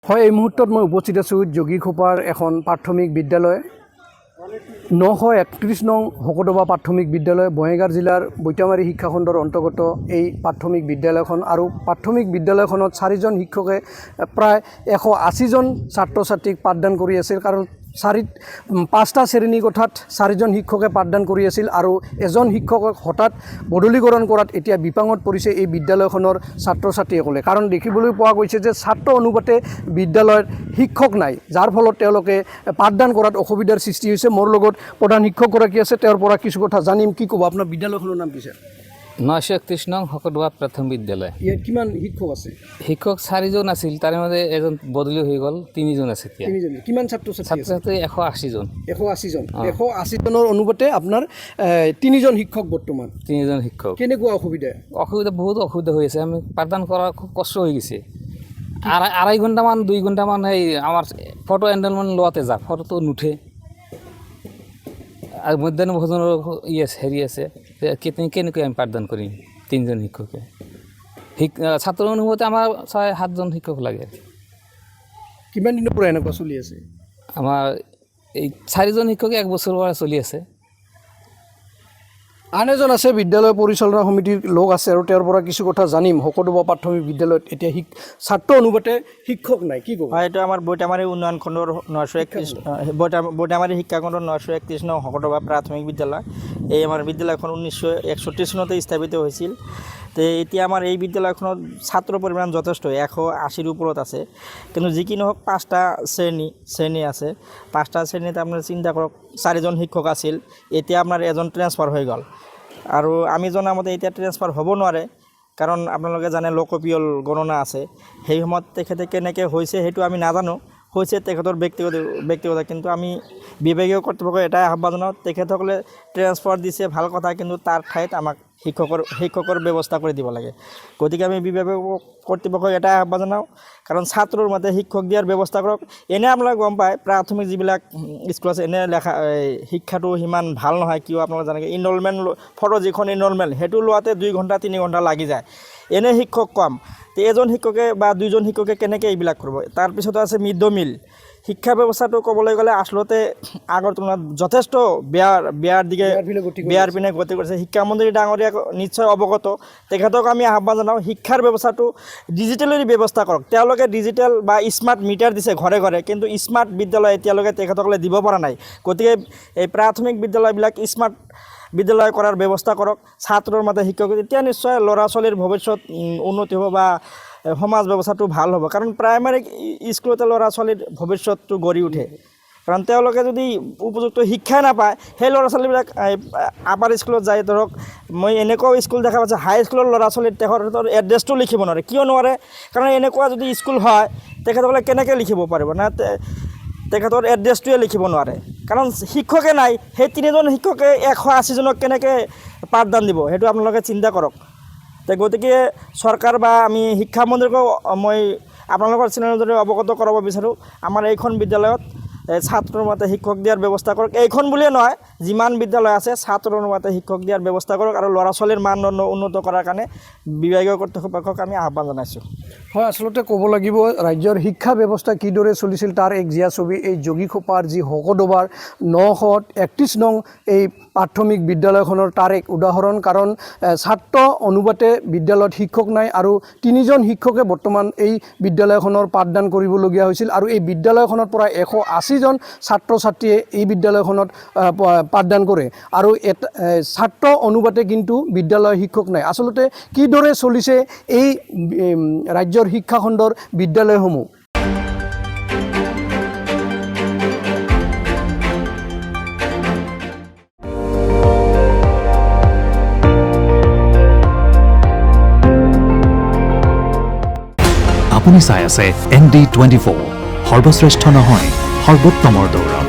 হয়, এই মুহূৰ্তত মই উপস্থিত আছোঁ যোগীঘোপাৰ এখন প্ৰাথমিক বিদ্যালয় 931 নং হকদবা প্ৰাথমিক বিদ্যালয় বঙাইগাঁও জিলাৰ বৈতামাৰী শিক্ষাখণ্ডৰ অন্তৰ্গত এই প্ৰাথমিক বিদ্যালয়খন আৰু প্ৰাথমিক বিদ্যালয়খনত 4জন শিক্ষকে প্ৰায় 180জন ছাত্ৰ ছাত্ৰীক পাঠদান কৰি আছিল কাৰণ 5টা শ্ৰেণী কোঠাত 4জন শিক্ষকে পাঠদান কৰি আছিল আৰু এজন শিক্ষকক হঠাৎ বদলীকৰণ কৰাত এতিয়া বিপাঙত পৰিছে এই বিদ্যালয়খনৰ ছাত্ৰ ছাত্ৰীসকলে কাৰণ দেখিবলৈ পোৱা গৈছে যে ছাত্ৰ অনুপাতে বিদ্যালয়ত শিক্ষক নাই যাৰ ফলত তেওঁলোকে পাঠদান কৰাত অসুবিধাৰ সৃষ্টি হৈছে। মোৰ লগত প্ৰধান শিক্ষকগৰাকী আছে, তেওঁৰ পৰা কিছু কথা জানিম। কি ক'ব, আপোনাৰ বিদ্যালয়খনৰ নাম কি? 931 নং হকদবা প্ৰথম বিদ্যালয়। ইয়াত কিমান শিক্ষক আছে? শিক্ষক 4জন আছিল, তাৰে মাজে এজন বদলি হৈ গ'ল, 3জন আছে এতিয়া। 3জন। কিমান ছাত্ৰ ছাত্ৰী? 180জন। 180জন। 180জনৰ অনুপাতে আপোনাৰ 3জন শিক্ষক বৰ্তমান। 3জন শিক্ষক। কেনেকুৱা অসুবিধা? বহুত অসুবিধা হৈ আছে, আমি পাঠদান কৰা খুব কষ্ট হৈ গৈছে। 2.5 ঘণ্টামান 2 ঘণ্টামান এই আমাৰ ফটো এনৰলমেণ্ট লোৱাতে যা ফটোটো নুঠে আৰু মধ্যাহ্ন ভোজনৰ হেৰি আছে, কেনেকৈ আমি পাঠদান কৰিম 3জন শিক্ষকে? ছাত্ৰ অনুভৱতে আমাৰ 6-7জন শিক্ষক লাগে। কিমান দিনৰ পৰা এনেকুৱা চলি আছে? আমাৰ এই 4জন শিক্ষকে 1 বছৰৰ পৰা চলি আছে। আন এজন আছে বিদ্যালয় পৰিচালনা সমিতিৰ লোক আছে আৰু তেওঁৰ পৰা কিছু কথা জানিম। হকদবা প্ৰাথমিক বিদ্যালয়ত এতিয়া ছাত্ৰ অনুপাতে শিক্ষক নাই, কি ক'ব? এইটো আমাৰ বৈতামাৰী উন্নয়ন খণ্ডৰ 931 বৈতামাৰী শিক্ষাখণ্ডৰ 931 নং হকদবা প্ৰাথমিক বিদ্যালয়। এই আমাৰ বিদ্যালয়খন 1961 চনতে স্থাপিত হৈছিল। তো এতিয়া আমাৰ এই বিদ্যালয়খনত ছাত্ৰৰ পৰিমাণ যথেষ্ট 180ৰ ওপৰত আছে, কিন্তু যি কি নহওক 5টা শ্ৰেণী আছে। 5টা শ্ৰেণীত আপোনাৰ চিন্তা কৰক 4জন শিক্ষক আছিল, এতিয়া আপোনাৰ এজন ট্ৰেন্সফাৰ হৈ গ'ল আৰু আমি জনামতে এতিয়া ট্ৰেন্সফাৰ হ'ব নোৱাৰে কাৰণ আপোনালোকে জানে লোকপিয়ল গণনা আছে। সেই সময়ত তেখেতে কেনেকৈ হৈছে সেইটো আমি নাজানো, হৈছে তেখেতৰ ব্যক্তিগত কিন্তু আমি বিভাগীয় কৰ্তৃপক্ষক এটাই আহ্বান জনাওঁ, তেখেতসকলে ট্ৰেন্সফাৰ দিছে ভাল কথা, কিন্তু তাৰ ঠাইত আমাক শিক্ষকৰ ব্যৱস্থা কৰি দিব লাগে। গতিকে আমি বিভাগীয় কৰ্তৃপক্ষক এটাই আহ্বান জনাওঁ, কাৰণ ছাত্ৰৰ মতে শিক্ষক দিয়াৰ ব্যৱস্থা কৰক। এনে আপোনালোকে গম পায় প্ৰাথমিক যিবিলাক স্কুল আছে এনে শিক্ষাটো সিমান ভাল নহয়, কিয় আপোনালোকে জানে ইনৰলমেণ্ট ফটো যিখন ইনৰলমেণ্ট সেইটো লোৱাতে 2 ঘণ্টা 3 ঘণ্টা লাগি যায়। এনে শিক্ষক কম, তো এজন শিক্ষকে বা 2জন শিক্ষকে কেনেকৈ এইবিলাক কৰিব? তাৰপিছতো আছে মিড ডে মিল। শিক্ষা ব্যৱস্থাটো ক'বলৈ গ'লে আচলতে আগৰ তুলনাত যথেষ্ট বেয়াৰ পিনে গতি কৰিছে। শিক্ষামন্ত্ৰী ডাঙৰীয়া নিশ্চয় অৱগত, তেখেতক আমি আহ্বান জনাওঁ শিক্ষাৰ ব্যৱস্থাটো ডিজিটেলি ব্যৱস্থা কৰক। তেওঁলোকে ডিজিটেল বা স্মাৰ্ট মিটাৰ দিছে ঘৰে ঘৰে, কিন্তু স্মাৰ্ট বিদ্যালয় এতিয়ালৈকে তেখেতসকলে দিব পৰা নাই। গতিকে এই প্ৰাথমিক বিদ্যালয়বিলাক স্মাৰ্ট বিদ্যালয় কৰাৰ ব্যৱস্থা কৰক। ছাত্ৰৰ মতে শিক্ষক, তেতিয়া নিশ্চয় ল'ৰা ছোৱালীৰ ভৱিষ্যত উন্নতি হ'ব বা সমাজ ব্যৱস্থাটো ভাল হ'ব, কাৰণ প্ৰাইমাৰী স্কুলতে ল'ৰা ছোৱালীৰ ভৱিষ্যতটো গঢ়ি উঠে। কাৰণ তেওঁলোকে যদি উপযুক্ত শিক্ষাই নাপায়, সেই ল'ৰা ছোৱালীবিলাক আপাৰ স্কুলত যায়। ধৰক মই এনেকুৱাও স্কুল দেখা পাইছোঁ হাই স্কুলৰ ল'ৰা ছোৱালীৰ তেখেতৰ এড্ৰেছটো লিখিব নোৱাৰে। কিয় নোৱাৰে? কাৰণ এনেকুৱা যদি স্কুল হয় তেখেতসকলে কেনেকৈ লিখিব পাৰিব না, তেখেতৰ এড্ৰেছটোৱে লিখিব নোৱাৰে কাৰণ শিক্ষকে নাই। সেই 3জন শিক্ষকে 180জনক কেনেকৈ পাঠদান দিব সেইটো আপোনালোকে চিন্তা কৰক। গতিকে চৰকাৰ বা আমি শিক্ষামন্ত্ৰীকো মই আপোনালোকৰ চেনেলৰ জৰিয়তে অৱগত কৰাব বিচাৰোঁ, আমাৰ এইখন বিদ্যালয়ত ছাত্ৰৰ মতে শিক্ষক দিয়াৰ ব্যৱস্থা কৰক। এইখন বুলিয়ে নহয়, যিমান বিদ্যালয় আছে ছাত্ৰৰ মতে শিক্ষক দিয়াৰ ব্যৱস্থা কৰক আৰু ল'ৰা ছোৱালীৰ মানদণ্ড উন্নত কৰাৰ কাৰণে বিভাগীয় কৰ্তৃপক্ষক আমি আহ্বান জনাইছোঁ। হয়, আচলতে ক'ব লাগিব ৰাজ্যৰ শিক্ষা ব্যৱস্থা কিদৰে চলিছিল তাৰ এক জীয়া ছবি এই যোগীঘোপাৰ যি হকদবাৰ 931 নং এই প্ৰাথমিক বিদ্যালয়খনৰ তাৰ এক উদাহৰণ। কাৰণ ছাত্ৰ অনুপাতে বিদ্যালয়ত শিক্ষক নাই আৰু 3জন শিক্ষকে বৰ্তমান এই বিদ্যালয়খনৰ পাঠদান কৰিবলগীয়া হৈছিল আৰু এই বিদ্যালয়খনৰ পৰা 180জন ছাত্ৰ ছাত্ৰীয়ে এই বিদ্যালয়খনত পাঠদান কৰে আৰু ছাত্ৰ অনুপাতে কিন্তু বিদ্যালয় শিক্ষক নাই। আচলতে কিদৰে চলিছে এই ৰাজ্যৰ শিক্ষাখণ্ডৰ বিদ্যালয়সমূহ? আপুনি চাই আছে ND24, সৰ্বশ্ৰেষ্ঠ নহয় সৰ্বোত্তমৰ দৌৰ।